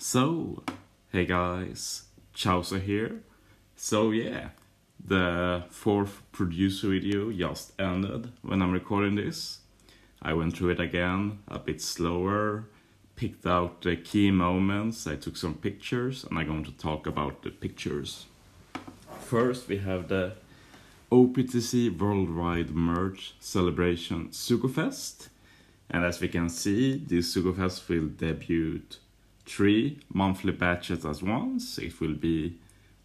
So, hey guys, Chausa here. So yeah, the fourth producer video just ended when I'm recording this. I went through it again, a bit slower, picked out the key moments, I took some pictures, and I'm going to talk about the pictures. First, we have the OPTC Worldwide Merge Celebration Sugo Fest. And as we can see, this Sugo Fest will debut 3 monthly batches at once. It will be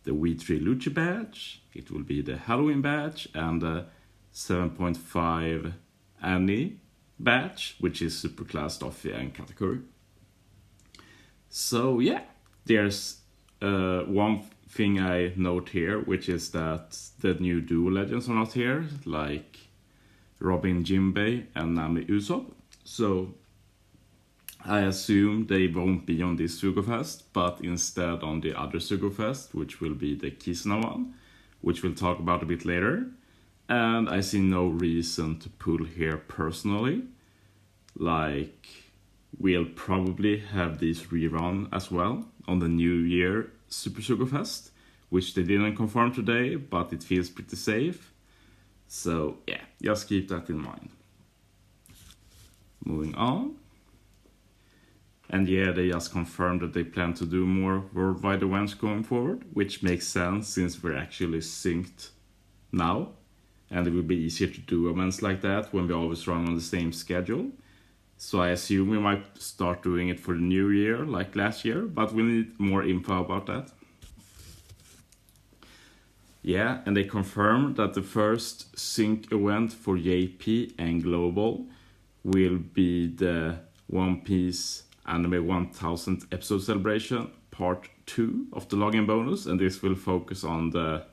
the V3 Luchi batch, it will be the Halloween batch, and the 7.5 Annie batch, which is Superclass, Toffee, and category. So yeah, there's one thing I note here, which is that the new duo legends are not here, like Robin Jimbei and Nami Usopp. So I assume they won't be on this Sugo Fest, but instead on the other Sugo Fest, which will be the Kizuna one, which we'll talk about a bit later. And I see no reason to pull here personally. Like, we'll probably have these rerun as well on the New Year Super Sugo Fest, which they didn't confirm today, but it feels pretty safe. So yeah, just keep that in mind. Moving on. And yeah, they just confirmed that they plan to do more worldwide events going forward, which makes sense since we're actually synced now. And it will be easier to do events like that when we always run on the same schedule. So I assume we might start doing it for the new year, like last year, but we need more info about that. Yeah, and they confirmed that the first sync event for JP and Global will be the One Piece Anime 1000 episode celebration part 2 of the login bonus, and this will focus on the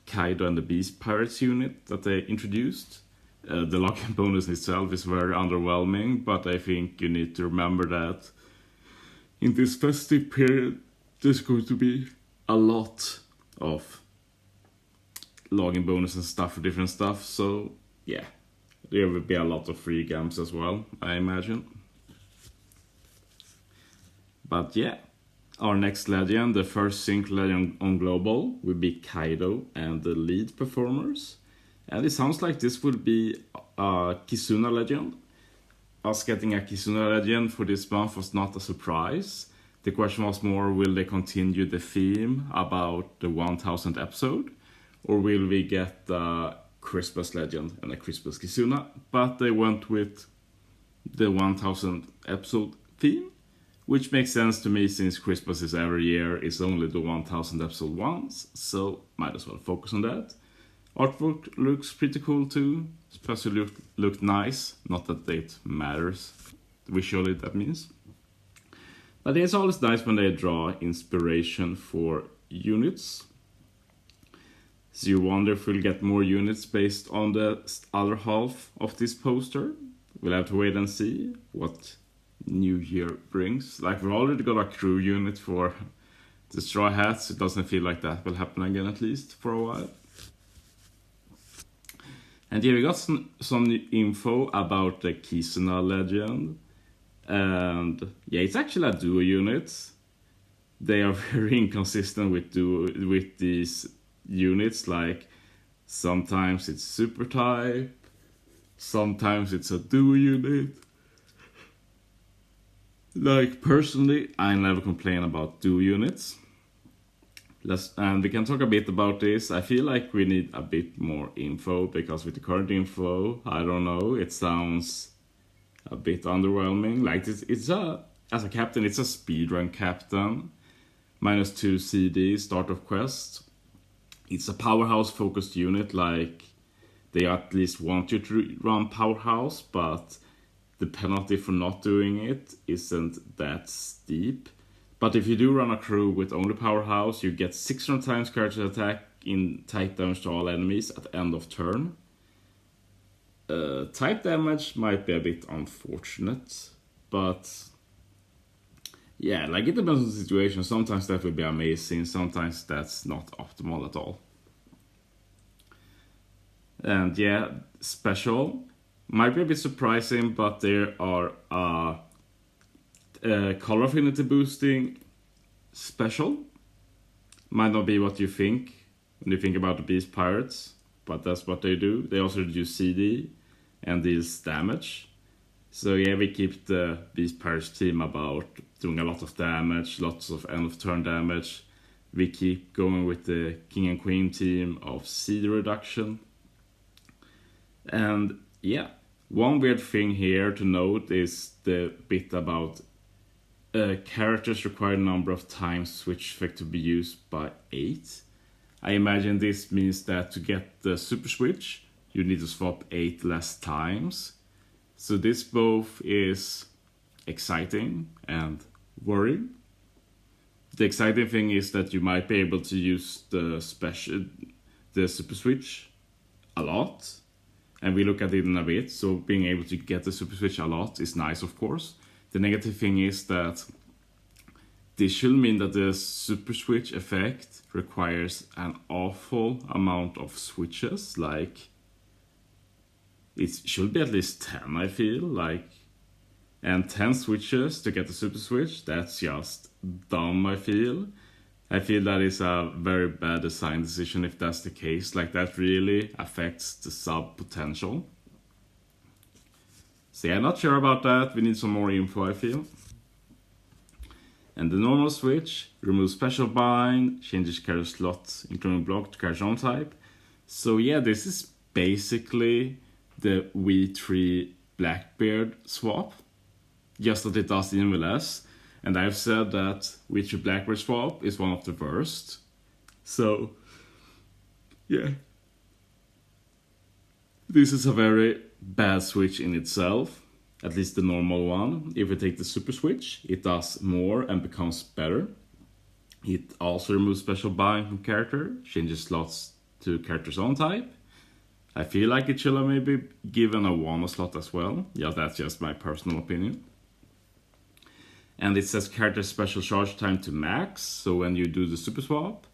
Kaido and the Beast Pirates unit that they introduced. The login bonus itself is very underwhelming, but I think you need to remember that in this festive period there's going to be a lot of login bonus and stuff for different stuff, so yeah, there will be a lot of free games as well, I imagine. But yeah, our next legend, the first sync legend on Global, will be Kaido and the lead performers. And it sounds like this will be a Kizuna legend. Us getting a Kizuna legend for this month was not a surprise. The question was more, will they continue the theme about the 1000th episode? Or will we get a Christmas legend and a Christmas Kizuna? But they went with the 1000th episode theme, which makes sense to me since Christmas is every year, it's only the 1000th episode once, so might as well focus on that. Artwork looks pretty cool too, especially looked nice, not that it matters visually, that means. But it's always nice when they draw inspiration for units. So you wonder if we'll get more units based on the other half of this poster. We'll have to wait and see what New Year brings. Like, we've already got a crew unit for the Straw Hats. It doesn't feel like that will happen again, at least for a while. And here we got some info about the Kizuna legend. And yeah, it's actually a duo unit. They are very inconsistent with these units. Like, sometimes it's super type, sometimes it's a duo unit. Like, personally, I never complain about duo units. And we can talk a bit about this. I feel like we need a bit more info, because with the current info, I don't know, it sounds a bit underwhelming. Like, as a captain, it's a speedrun captain. -2 CD, start of quest. It's a powerhouse focused unit, like, they at least want you to run powerhouse, but the penalty for not doing it isn't that steep. But if you do run a crew with only powerhouse, you get 600 times character attack in type damage to all enemies at the end of turn. Type damage might be a bit unfortunate, but yeah, like, it depends on the situation. Sometimes that will be amazing, sometimes that's not optimal at all. And yeah, special might be a bit surprising, but there are color affinity boosting special. Might not be what you think when you think about the Beast Pirates, but that's what they do. They also reduce CD and deals damage. So yeah, we keep the Beast Pirates team about doing a lot of damage, lots of end of turn damage. We keep going with the King and Queen team of CD reduction. And yeah, one weird thing here to note is the bit about characters require a number of times switch effect to be used by 8. I imagine this means that to get the super switch, you need to swap 8 less times. So this both is exciting and worrying. The exciting thing is that you might be able to use the super switch a lot. And we look at it in a bit, so being able to get the super switch a lot is nice, of course. The negative thing is that this should mean that the super switch effect requires an awful amount of switches, like it should be at least 10, I feel like. And 10 switches to get the super switch, that's just dumb, I feel. I feel that is a very bad design decision if that's the case. Like, that really affects the sub potential. So yeah, not sure about that. We need some more info, I feel. And the normal switch removes special bind, changes character slot, including block to character own type. So yeah, this is basically the V3 Blackbeard swap, just that it does even less. And I've said that V3 Blackbeard swap is one of the worst. So yeah, this is a very bad switch in itself, at least the normal one. If we take the super switch, it does more and becomes better. It also removes special bind from character, changes slots to character's own type. I feel like it should have maybe given a 1 slot as well. Yeah, that's just my personal opinion. And it sets character special charge time to max, so when you do the super swap,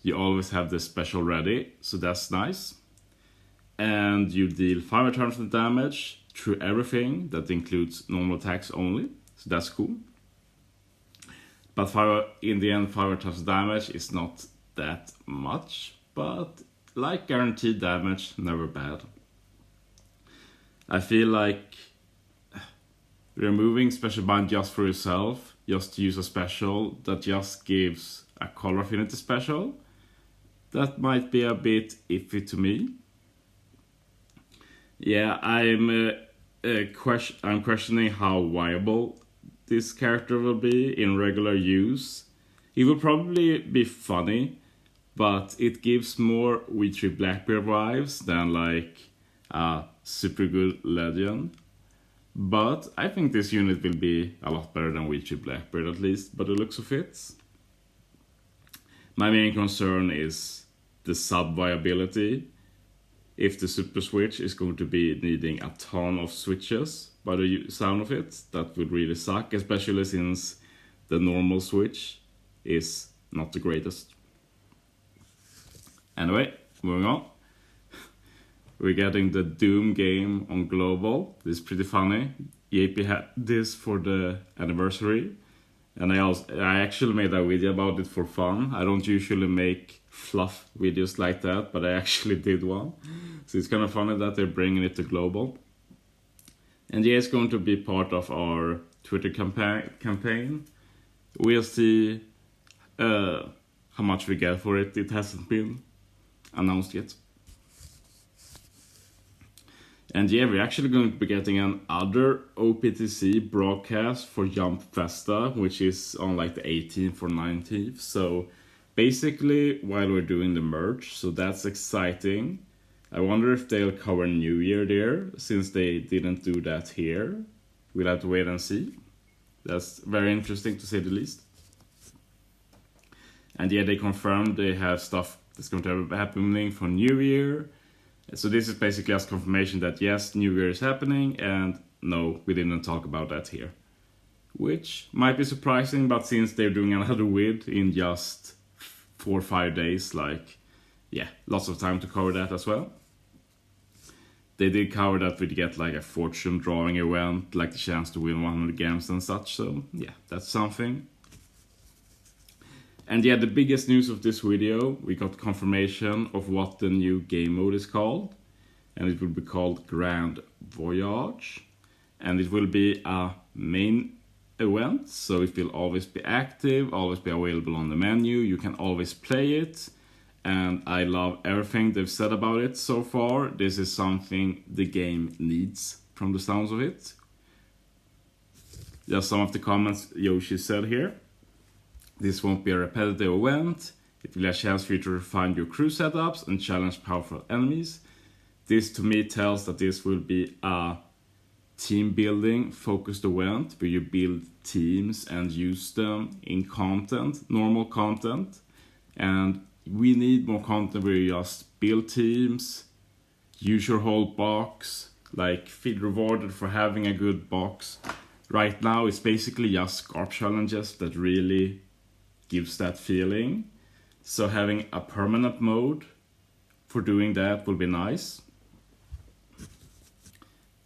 you always have the special ready, so that's nice. And you deal 5 turns of damage through everything. That includes normal attacks only, so that's cool. But in the end, 5 turns of damage is not that much, but like guaranteed damage, never bad. I feel like removing special bind just for yourself, just to use a special that just gives a color affinity special, that might be a bit iffy to me. Yeah, I'm questioning how viable this character will be in regular use. It will probably be funny, but it gives more V3 Blackbeard vibes than like a super good legend. But I think this unit will be a lot better than V3 Blackbeard, at least by the looks of it. My main concern is the sub viability. If the super switch is going to be needing a ton of switches by the sound of it, that would really suck, especially since the normal switch is not the greatest. Anyway, moving on. We're getting the Doom game on global. This is pretty funny. EAP had this for the anniversary, and I actually made a video about it for fun. I don't usually make fluff videos like that, but I actually did one. So it's kind of funny that they're bringing it to global. And yeah, it's going to be part of our Twitter campaign. We'll see how much we get for it. It hasn't been announced yet. And yeah, we're actually going to be getting another OPTC broadcast for Jump Festa, which is on like the 18th or 19th. So basically while we're doing the merge, so that's exciting. I wonder if they'll cover New Year there, since they didn't do that here. We'll have to wait and see. That's very interesting to say the least. And yeah, they confirmed they have stuff that's going to be happening for New Year. So this is basically just confirmation that yes, New Year is happening, and no, we didn't talk about that here. Which might be surprising, but since they're doing another vid in just 4 or 5 days, like, yeah, lots of time to cover that as well. they did cover that we'd get like a fortune drawing event, like the chance to win 100 games and such, so yeah, that's something. And yeah, the biggest news of this video, we got confirmation of what the new game mode is called, and it will be called Grand Voyage, and it will be a main event, so it will always be active, always be available on the menu, you can always play it. And I love everything they've said about it so far. This is something the game needs from the sounds of it. Just some of the comments Yoshi said here. This won't be a repetitive event. It will be a chance for you to refine your crew setups and challenge powerful enemies. This to me tells that this will be a team building focused event where you build teams and use them in content, normal content. And we need more content where you just build teams, use your whole box, like feel rewarded for having a good box. Right now it's basically just Scarp challenges that really gives that feeling. So having a permanent mode for doing that will be nice.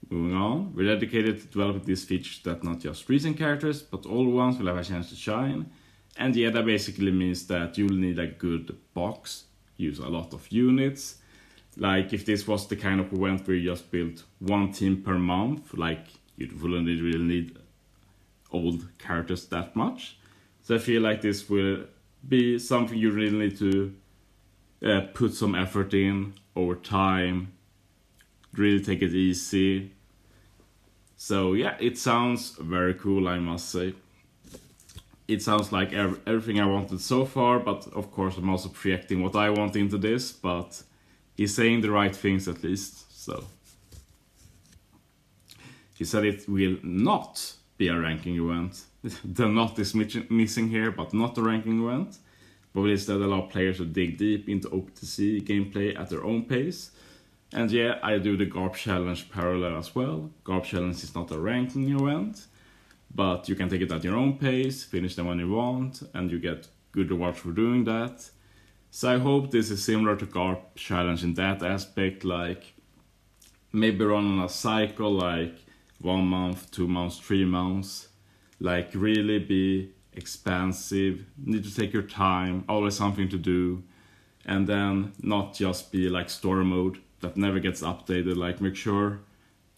Moving on, we're dedicated to developing these features that not just recent characters, but all ones will have a chance to shine. And yeah, that basically means that you'll need a good box, use a lot of units. Like if this was the kind of event where you just built one team per month, like you wouldn't really need old characters that much. So I feel like this will be something you really need to put some effort in over time, really take it easy. So yeah, it sounds very cool, I must say. It sounds like everything I wanted so far, but of course I'm also projecting what I want into this, but he's saying the right things at least, so. He said it will not be a ranking event. The not is missing here, but not a ranking event. But will instead allow players to dig deep into OPTC gameplay at their own pace. And yeah, I do the Garp Challenge parallel as well. Garp Challenge is not a ranking event, but you can take it at your own pace, finish them when you want, and you get good rewards for doing that. So I hope this is similar to Garp Challenge in that aspect, like maybe run on a cycle, like 1 month, 2 months, 3 months. Like really be expansive, need to take your time, always something to do. And then not just be like story mode that never gets updated, like make sure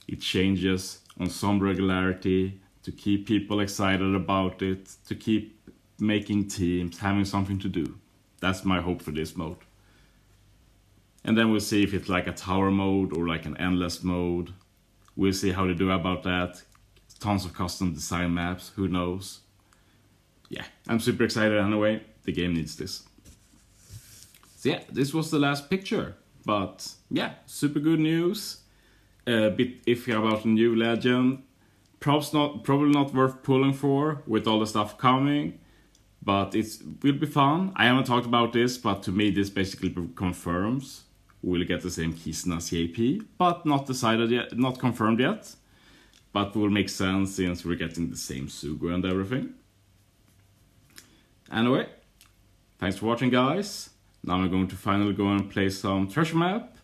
it changes on some regularity, to keep people excited about it, to keep making teams, having something to do. That's my hope for this mode. And then we'll see if it's like a tower mode or like an endless mode. We'll see how they do about that. Tons of custom design maps, who knows. Yeah, I'm super excited anyway. The game needs this. So yeah, this was the last picture. But yeah, super good news. A bit iffy about the new legend. Probably not worth pulling for with all the stuff coming, but it will be fun. I haven't talked about this, but to me this basically confirms we'll get the same Kizuna CAP, but not decided yet, not confirmed yet. But will make sense since we're getting the same Sugo and everything. Anyway, thanks for watching, guys. Now I'm going to finally go and play some treasure map.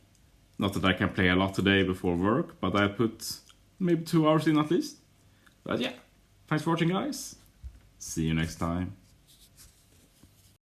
Not that I can play a lot today before work, but I put maybe 2 hours in at least. But yeah, thanks for watching, guys. See you next time.